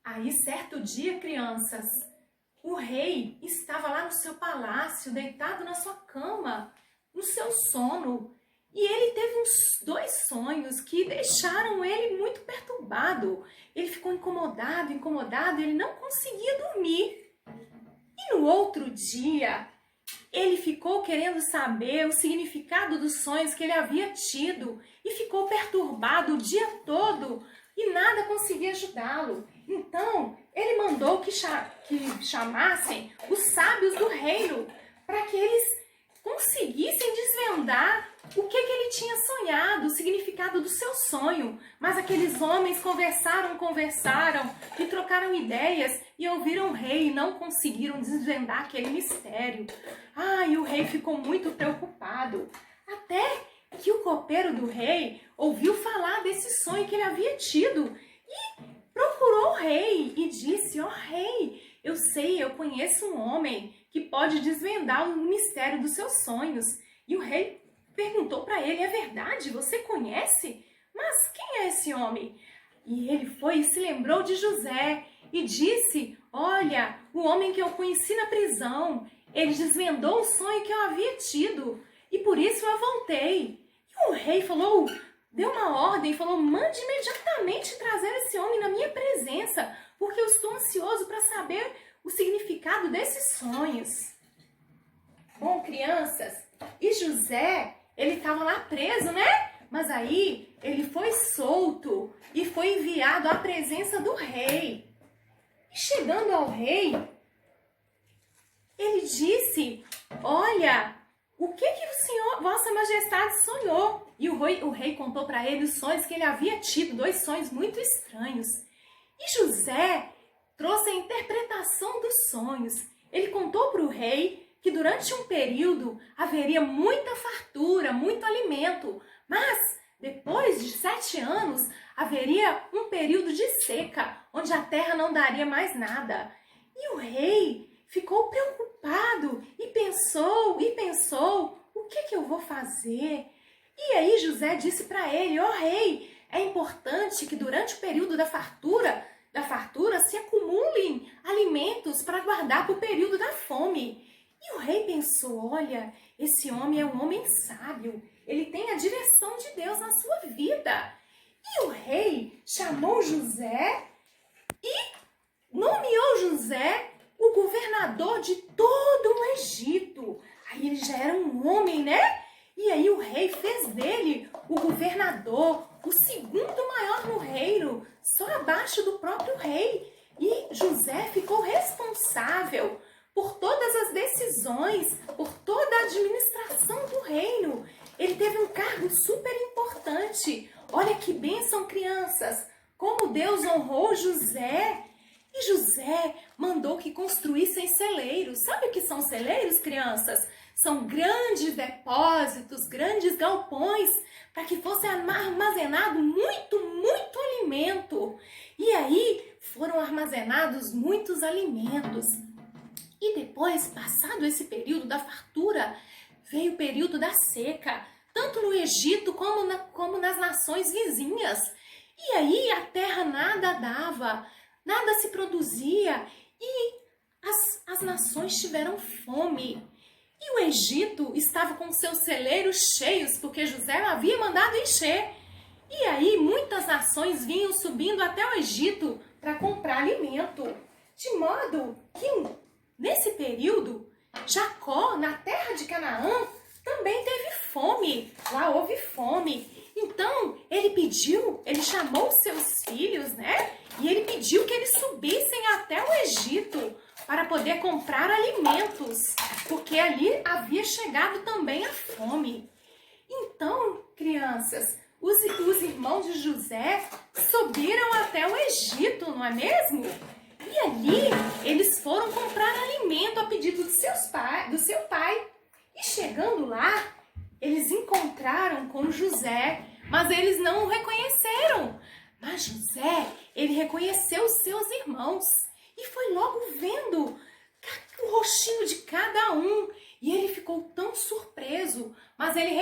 Aí, certo dia, crianças, o rei estava lá no seu palácio, deitado na sua cama, no seu sono. E ele teve uns dois sonhos que deixaram ele muito perturbado. Ele ficou incomodado, ele não conseguia dormir. E no outro dia, ele ficou querendo saber o significado dos sonhos que ele havia tido e ficou perturbado o dia todo e nada conseguia ajudá-lo. Então, ele mandou que chamassem os sábios do reino para que eles conseguissem desvendar o que ele tinha sonhado, o significado do seu sonho. Mas aqueles homens conversaram e trocaram ideias e ouviram o rei e não conseguiram desvendar aquele mistério. E o rei ficou muito preocupado. Até que o copeiro do rei ouviu falar desse sonho que ele havia tido e procurou o rei e disse: rei, eu conheço um homem que pode desvendar o mistério dos seus sonhos. E o rei perguntou para ele: é verdade? Você conhece? Mas quem é esse homem? E ele foi e se lembrou de José e disse: olha, o homem que eu conheci na prisão, ele desvendou o sonho que eu havia tido e por isso eu voltei. E o rei deu uma ordem, falou: mande imediatamente trazer esse homem na minha presença, porque eu estou ansioso para saber o significado desses sonhos. Bom, crianças, e José, ele estava lá preso, né? Mas aí ele foi solto e foi enviado à presença do rei. E chegando ao rei, ele disse: olha, o que o senhor, vossa majestade, sonhou? E o rei contou para ele os sonhos que ele havia tido, dois sonhos muito estranhos. E José trouxe a interpretação dos sonhos. Ele contou para o rei que durante um período haveria muita fartura, muito alimento, mas depois de 7 anos haveria um período de seca, onde a terra não daria mais nada. E o rei ficou preocupado e pensou, o que eu vou fazer? E aí José disse para ele: rei, é importante que durante o período da fartura se acumulem alimentos para guardar para o período da fome. E o rei pensou: olha, esse homem é um homem sábio, ele tem a direção de Deus na sua vida. E o rei chamou José e nomeou José o governador de todo o Egito. Aí ele já era um homem, né? E aí o rei fez dele o governador, o segundo maior no reino, só abaixo do próprio rei. E José ficou responsável por todas as decisões, por toda a administração do reino. Ele teve um cargo super importante. Olha que bênção, crianças! Como Deus honrou José! E José mandou que construíssem celeiros. Sabe o que são celeiros, crianças? São grandes depósitos, grandes galpões, para que fosse armazenado muito alimento. E aí foram armazenados muitos alimentos. E depois, passado esse período da fartura, veio o período da seca, tanto no Egito como nas nações vizinhas. E aí a terra nada dava, nada se produzia e as nações tiveram fome. E o Egito estava com seus celeiros cheios, porque José havia mandado encher. E aí muitas nações vinham subindo até o Egito para comprar alimento. De modo que nesse período, Jacó, na terra de Canaã, também teve fome. Lá houve fome. Então, ele chamou seus filhos, né? E ele pediu que eles subissem até o Egito para poder comprar alimentos, porque ali havia chegado também a fome. Então, crianças, os irmãos de José subiram até o Egito, não é mesmo? E ali eles foram comprar alimento a pedido do seu pai. E chegando lá, eles encontraram com José, mas eles não o reconheceram. Mas José, ele reconheceu os seus irmãos e foi logo vendo o rostinho de cada um. E ele ficou tão surpreso, mas ele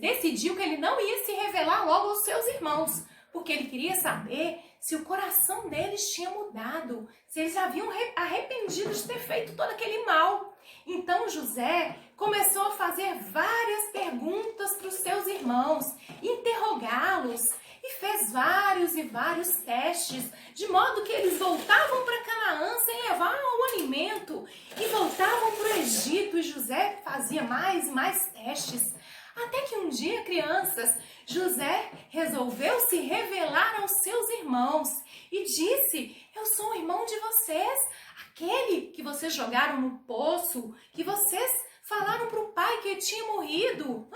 decidiu que ele não ia se revelar logo aos seus irmãos, porque ele queria saber se o coração deles tinha mudado, se eles haviam arrependido de ter feito todo aquele mal. Então José começou a fazer várias perguntas para os seus irmãos, interrogá-los, e fez vários e vários testes, de modo que eles voltavam para Canaã sem levar o alimento e voltavam para o Egito, e José fazia mais e mais testes. Até que um dia, crianças, José resolveu se revelar aos seus irmãos e disse: eu sou o irmão de vocês, aquele que vocês jogaram no poço, que vocês falaram para o pai que ele tinha morrido.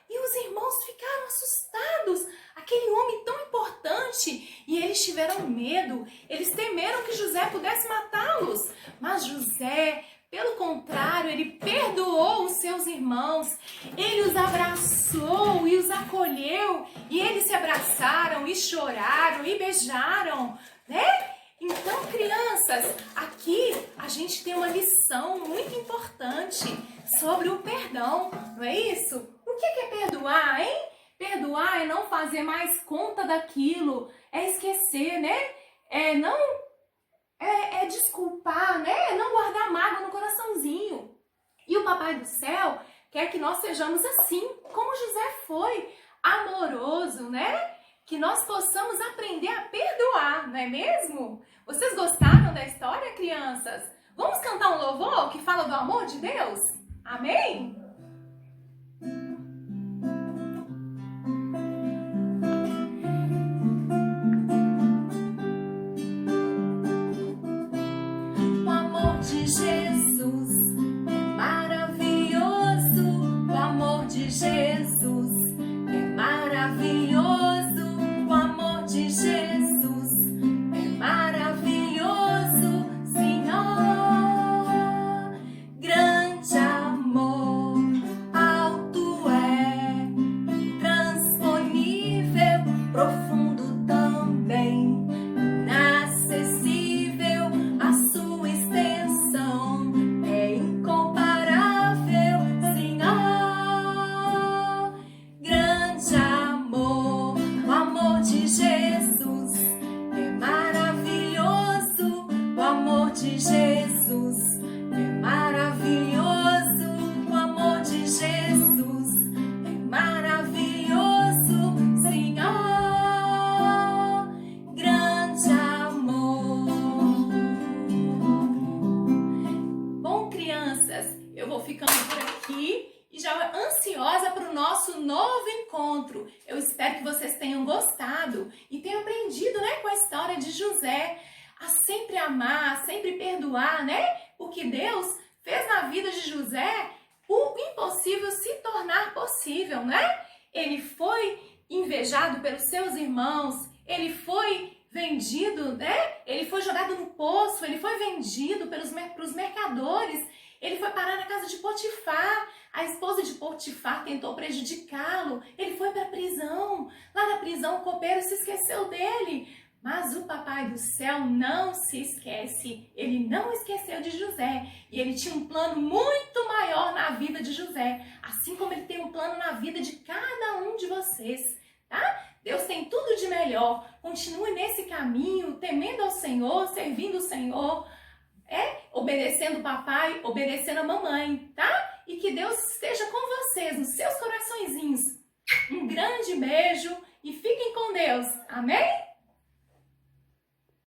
E os irmãos ficaram assustados, aquele homem tão importante, e eles tiveram medo, eles temeram que José pudesse matá-los. Mas José, pelo contrário, ele perdoou os seus irmãos, ele os abraçou e os acolheu, e eles se abraçaram e choraram e beijaram, né? Então, crianças, aqui a gente tem uma lição muito importante sobre o perdão, não é isso? O que é perdoar, hein? Perdoar é não fazer mais conta daquilo, é esquecer, né? É desculpar, né? É não guardar mágoa no coraçãozinho. E o Papai do Céu quer que nós sejamos assim, como José foi, amoroso, né? Que nós possamos aprender a perdoar, não é mesmo? Vocês gostaram da história, crianças? Vamos cantar um louvor que fala do amor de Deus? Amém? O amor de Jesus é maravilhoso. O amor de Jesus é maravilhoso. O amor de Jesus é maravilhoso, Senhor. Grande amor, alto é, intransponível, profundo também, inacessível. A sua extensão é incomparável, Senhor. Grande amor, o amor de Jesus é maravilhoso. O amor de Jesus é maravilhoso. O amor de Jesus é maravilhoso, Senhor. Grande amor. Bom, crianças, eu vou ficando por aqui e já ansiosa para o nosso novo encontro. Eu espero que vocês tenham gostado e tenham aprendido, né, com a história de José, a sempre amar, a sempre perdoar, né? Porque Deus fez na vida de José o impossível se tornar possível, né? Ele foi invejado pelos seus irmãos, ele foi vendido, né? Ele foi jogado no poço, ele foi vendido pelos mercadores, ele foi parar na casa de Potifar. A esposa de Potifar tentou prejudicá-lo, ele foi para a prisão. Lá na prisão o copeiro se esqueceu dele. Mas o Papai do Céu não se esquece, ele não esqueceu de José. E ele tinha um plano muito maior na vida de José, assim como ele tem um plano na vida de cada um de vocês, tá? Deus tem tudo de melhor. Continue nesse caminho, temendo ao Senhor, servindo o Senhor, obedecendo o papai, obedecendo a mamãe, tá? E que Deus esteja com vocês, nos seus coraçõezinhos. Um grande beijo e fiquem com Deus. Amém?